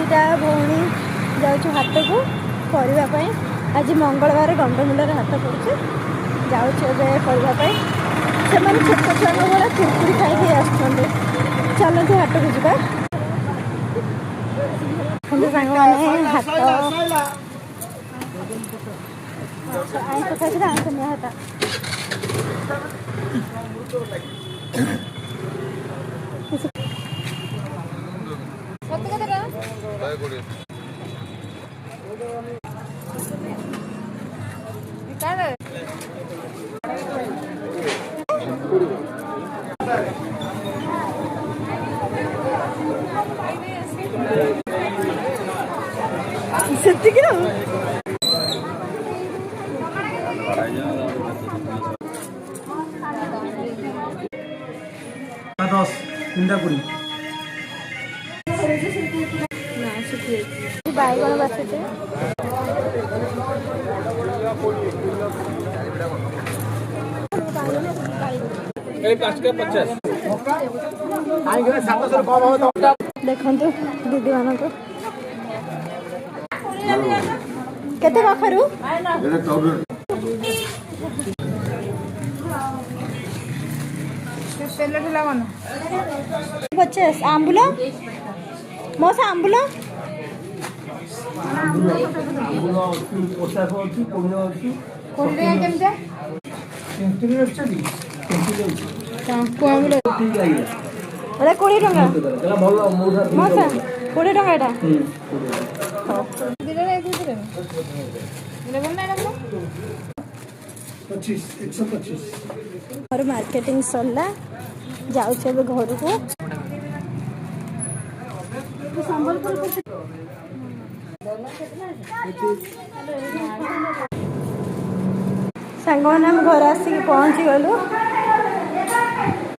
दुईटा भौणी जाऊँ हाट को करने। आज मंगलवार गंडमुंडर हाट पड़े जाऊँ करने से छोट छुआ भाई कुरकुरी खाई आसते। चलते हाट को जा सांग मैंने हाट आइस खाई आइस निया हाट सेतिक 10 3टा 20 बैगण बाछुचे देखु दीदी मान केते कखरू 50 आंबुल मौसा आंबुल अरे 20 टका मौसा 20 टका एटा और मार्केटिंग सरला जाऊँ घर को सांग मैंने घर आसिक पहुँची गलु।